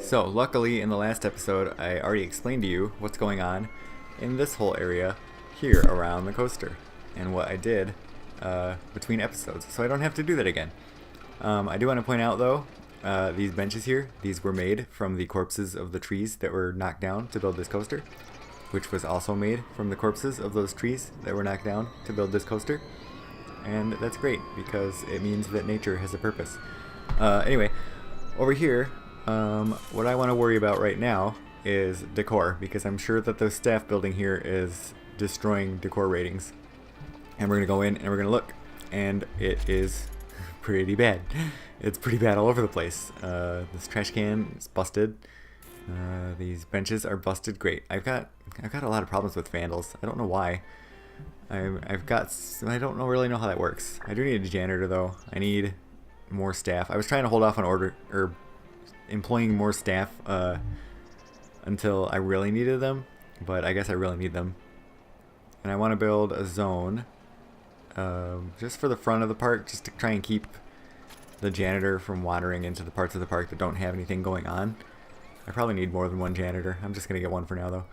So, luckily, in the last episode, I already explained to you what's going on in this whole area here around the coaster and what I did between episodes, so I don't have to do that again. I do want to point out, though, these benches here, these were made from the corpses of the trees that were knocked down to build this coaster, which was also made from the corpses of those trees that were knocked down to build this coaster. And that's great, because it means that nature has a purpose. Anyway, over here, what I want to worry about right now is decor, because I'm sure that the staff building here is destroying decor ratings. And we're going to go in and we're going to look, and it is pretty bad. It's pretty bad all over the place. This trash can is busted. These benches are busted. Great. I've got a lot of problems with vandals. I don't know why. I don't really know how that works. I do need a janitor though. I need more staff. I was trying to hold off on employing more staff until I really needed them, but I guess I really need them. And I want to build a zone just for the front of the park, just to try and keep the janitor from wandering into the parts of the park that don't have anything going on. I probably need more than one janitor. I'm just going to get one for now though.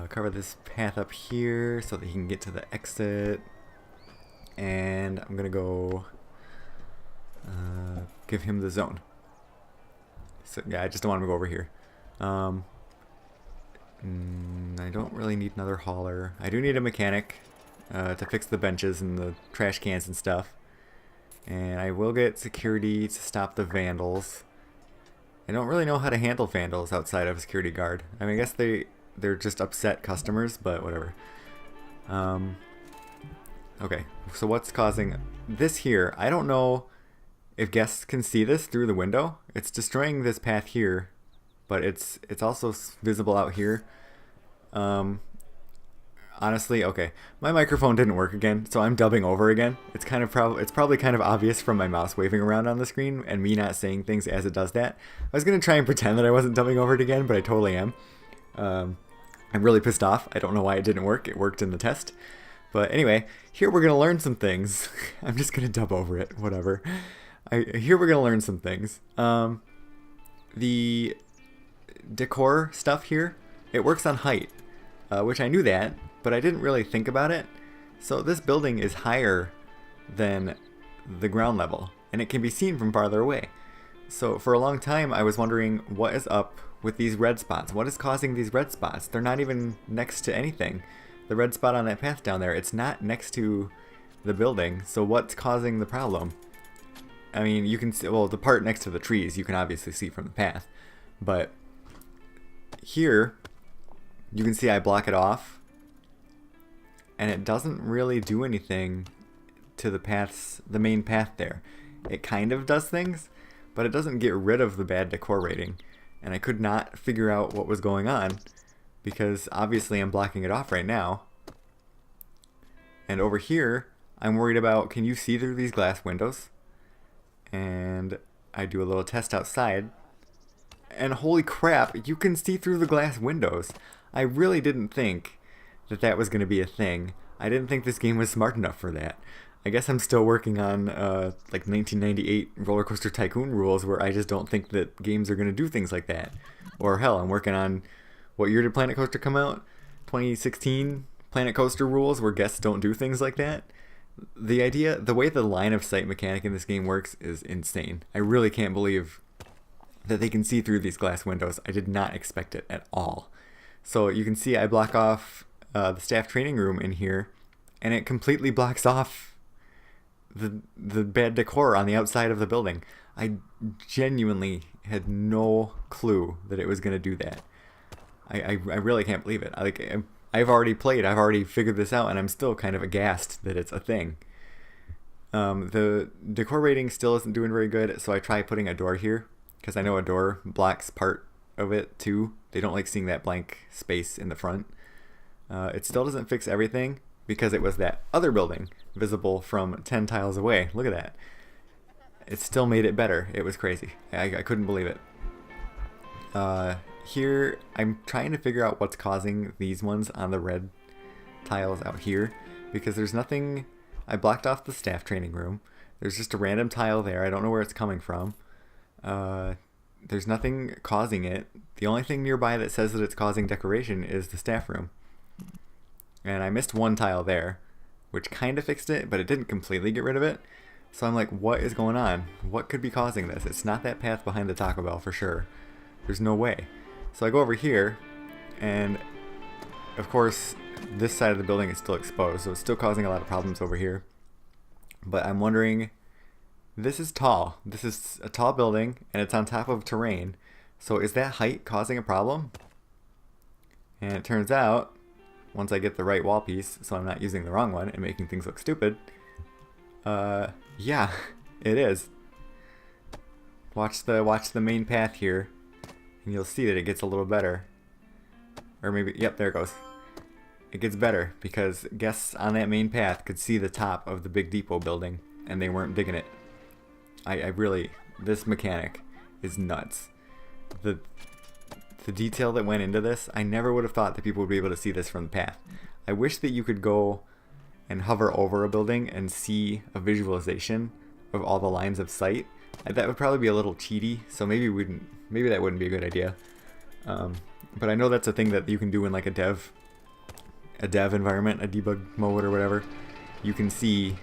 Cover this path up here so that he can get to the exit. And I'm going to go give him the zone. So yeah, I just don't want him to go over here. I don't really need another hauler. I do need a mechanic to fix the benches and the trash cans and stuff. And I will get security to stop the vandals. I don't really know how to handle vandals outside of a security guard. I mean, I guess they're just upset customers, but whatever. Okay, so what's causing this here? I don't know if guests can see this through the window. It's destroying this path here, but it's also visible out here. Honestly, okay, my microphone didn't work again, so I'm dubbing over again. It's probably kind of obvious from my mouse waving around on the screen and me not saying things as it does that. I was gonna try and pretend that I wasn't dubbing over it again, but I totally am. I'm really pissed off. I don't know why it didn't work. It worked in the test. But anyway, here we're going to learn some things. I'm just going to dub over it. Whatever. Here we're going to learn some things. The decor stuff here, it works on height, which I knew that, but I didn't really think about it. So this building is higher than the ground level, and it can be seen from farther away. So for a long time, I was wondering what is up with these red spots. What is causing these red spots? They're not even next to anything. The red spot on that path down there, it's not next to the building. So what's causing the problem? I mean, you can see, well, the part next to the trees, you can obviously see from the path. But here, you can see I block it off. And it doesn't really do anything to the main path there. It kind of does things, but it doesn't get rid of the bad decor rating. And I could not figure out what was going on, because obviously I'm blocking it off right now. And over here, I'm worried about, can you see through these glass windows? And I do a little test outside, and holy crap, you can see through the glass windows. I really didn't think that that was going to be a thing. I didn't think this game was smart enough for that. I guess I'm still working on like 1998 Roller Coaster Tycoon rules, where I just don't think that games are going to do things like that. Or hell, I'm working on, what year did Planet Coaster come out? 2016 Planet Coaster rules, where guests don't do things like that. The way the line of sight mechanic in this game works is insane. I really can't believe that they can see through these glass windows. I did not expect it at all. So you can see I block off the staff training room in here, and it completely blocks off the bad decor on the outside of the building. I genuinely had no clue that it was going to do that. I really can't believe it. I've already played, I've already figured this out, and I'm still kind of aghast that it's a thing. The decor rating still isn't doing very good, so I try putting a door here, because I know a door blocks part of it too. They don't like seeing that blank space in the front. It still doesn't fix everything, because it was that other building visible from 10 tiles away. Look at that. It still made it better. It was crazy. I couldn't believe it. Here, I'm trying to figure out what's causing these ones on the red tiles out here, because there's nothing. I blocked off the staff training room. There's just a random tile there. I don't know where it's coming from. there's nothing causing it. The only thing nearby that says that it's causing decoration is the staff room. And I missed one tile there, which kind of fixed it, but it didn't completely get rid of it. So I'm like, what is going on? What could be causing this? It's not that path behind the Taco Bell for sure. There's no way. So I go over here, and of course, this side of the building is still exposed, so it's still causing a lot of problems over here. But I'm wondering, this is tall. This is a tall building, and it's on top of terrain. So is that height causing a problem? And it turns out, once I get the right wall piece, so I'm not using the wrong one and making things look stupid, yeah, it is. Watch the main path here, and you'll see that it gets a little better. Or maybe, yep, there it goes. It gets better because guests on that main path could see the top of the big depot building, and they weren't digging it. I really, this mechanic is nuts. The detail that went into this, I never would have thought that people would be able to see this from the path. I wish that you could go and hover over a building and see a visualization of all the lines of sight. That would probably be a little cheaty, so maybe that wouldn't be a good idea. But I know that's a thing that you can do in like a dev environment, a debug mode or whatever. You can see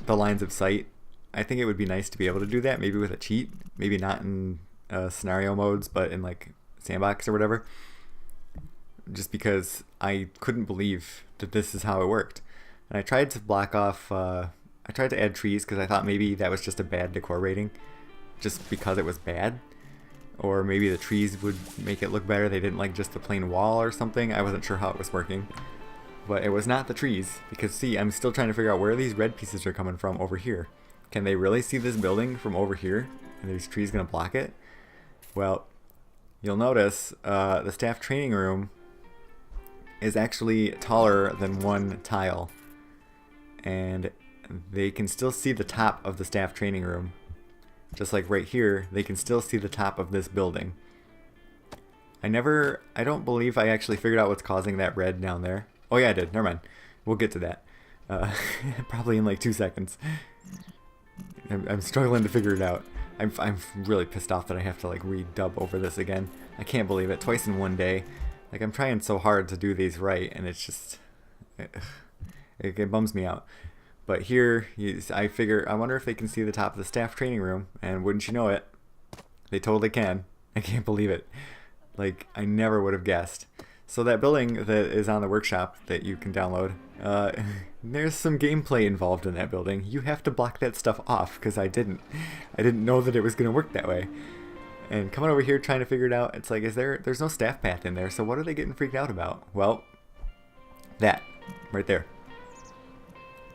the lines of sight. I think it would be nice to be able to do that, maybe with a cheat, maybe not in scenario modes, but in like sandbox or whatever. Just because I couldn't believe that this is how it worked. And I tried to block off, I tried to add trees because I thought maybe that was just a bad decor rating, just because it was bad. Or maybe the trees would make it look better. They didn't like just the plain wall or something. I wasn't sure how it was working. But it was not the trees, because see, I'm still trying to figure out where these red pieces are coming from over here. Can they really see this building from over here? And these trees gonna block it? Well, you'll notice the staff training room is actually taller than one tile. And they can still see the top of the staff training room. Just like right here, they can still see the top of this building. I don't believe I actually figured out what's causing that red down there. Oh yeah, I did. Never mind. We'll get to that. Probably in like 2 seconds. I'm struggling to figure it out. I'm really pissed off that I have to like redub over this again. I can't believe it. Twice in one day. Like I'm trying so hard to do these right, and it's just... It bums me out. But here, I wonder if they can see the top of the staff training room, and wouldn't you know it, they totally can. I can't believe it. Like, I never would have guessed. So that building that is on the workshop that you can download, there's some gameplay involved in that building. You have to block that stuff off, because I didn't know that it was going to work that way. And coming over here trying to figure it out, it's like, there's no staff path in there, so what are they getting freaked out about? Well, that, right there.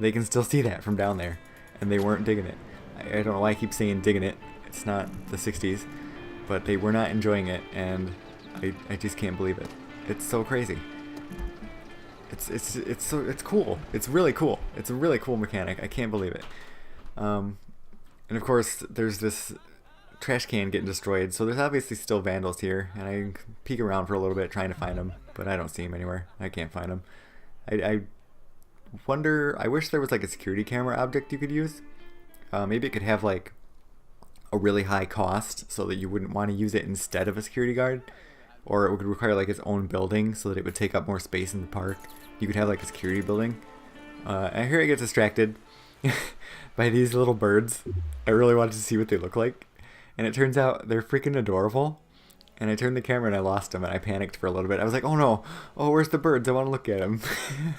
They can still see that from down there, and they weren't digging it. I don't know why I keep saying digging it. It's not the 60s, but they were not enjoying it, and I just can't believe it. It's so crazy. It's cool. It's really cool. It's a really cool mechanic. I can't believe it. And of course, there's this trash can getting destroyed, so there's obviously still vandals here, and I peek around for a little bit trying to find them, but I don't see them anywhere. I can't find them. I wish there was like a security camera object you could use. Maybe it could have like a really high cost so that you wouldn't want to use it instead of a security guard, or it would require like its own building so that it would take up more space in the park. You could have like a security building. And here I get distracted by these little birds. I really wanted to see what they look like, and it turns out they're freaking adorable. And I turned the camera and I lost them, and I panicked for a little bit. I was like, oh no, oh, where's the birds? I want to look at them.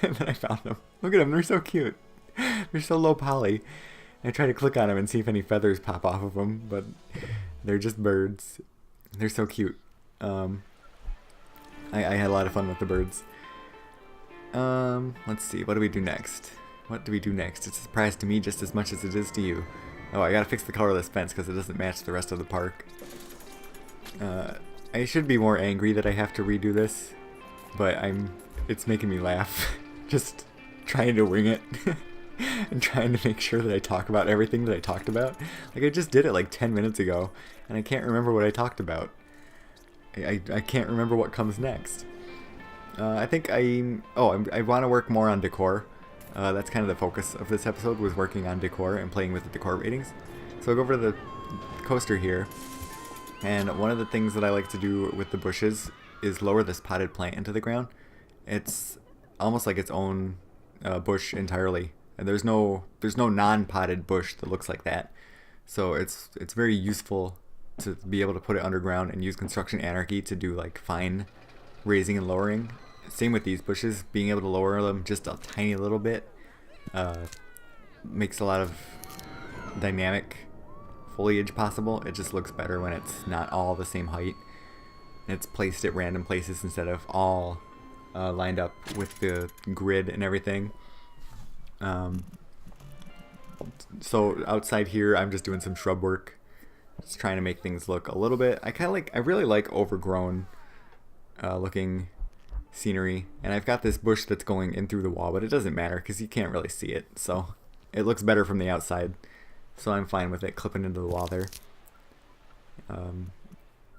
And then I found them. Look at them, they're so cute. They're so low poly. And I tried to click on them and see if any feathers pop off of them, but they're just birds. They're so cute. I had a lot of fun with the birds. Let's see, what do we do next? What do we do next? It's a surprise to me just as much as it is to you. Oh, I gotta fix the color of this fence because it doesn't match the rest of the park. I should be more angry that I have to redo this, but it's making me laugh. Just trying to wing it and trying to make sure that I talk about everything that I talked about. Like, I just did it like 10 minutes ago, and I can't remember what I talked about. I can't remember what comes next. I think I want to work more on decor. That's kind of the focus of this episode, was working on decor and playing with the decor ratings. So I'll go over to the coaster here. And one of the things that I like to do with the bushes is lower this potted plant into the ground. It's almost like its own bush entirely, and there's no non-potted bush that looks like that. So it's very useful to be able to put it underground and use construction anarchy to do like fine raising and lowering. Same with these bushes, being able to lower them just a tiny little bit makes a lot of dynamic foliage possible. It just looks better when it's not all the same height. And it's placed at random places instead of all lined up with the grid and everything. So outside here, I'm just doing some shrub work, just trying to make things look a little bit. I really like overgrown looking scenery, and I've got this bush that's going in through the wall, but it doesn't matter because you can't really see it, so it looks better from the outside. So I'm fine with it clipping into the wall there.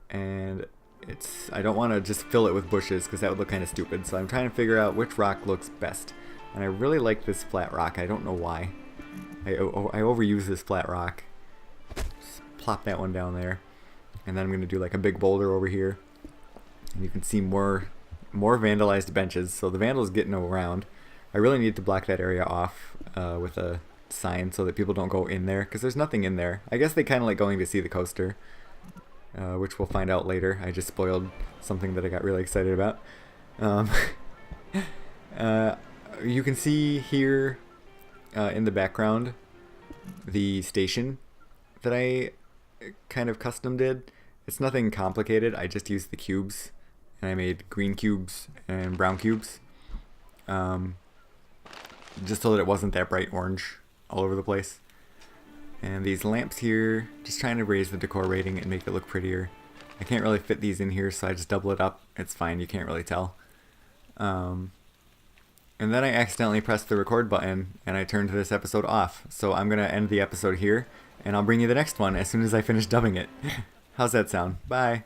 And I don't want to just fill it with bushes because that would look kind of stupid. So I'm trying to figure out which rock looks best. And I really like this flat rock. I don't know why. I overuse this flat rock. Just plop that one down there. And then I'm going to do like a big boulder over here. And you can see more vandalized benches. So the vandal's getting around. I really need to block that area off with a sign so that people don't go in there, because there's nothing in there. I guess they kind of like going to see the coaster, which we'll find out later. I just spoiled something that I got really excited about. You can see here in the background the station that I kind of custom did. It's nothing complicated. I just used the cubes, and I made green cubes and brown cubes, just so that it wasn't that bright orange all over the place. And these lamps here, just trying to raise the decor rating and make it look prettier. I can't really fit these in here, so I just double it up. It's fine, you can't really tell. And then I accidentally pressed the record button and I turned this episode off. So I'm going to end the episode here, and I'll bring you the next one as soon as I finish dubbing it. How's that sound? Bye.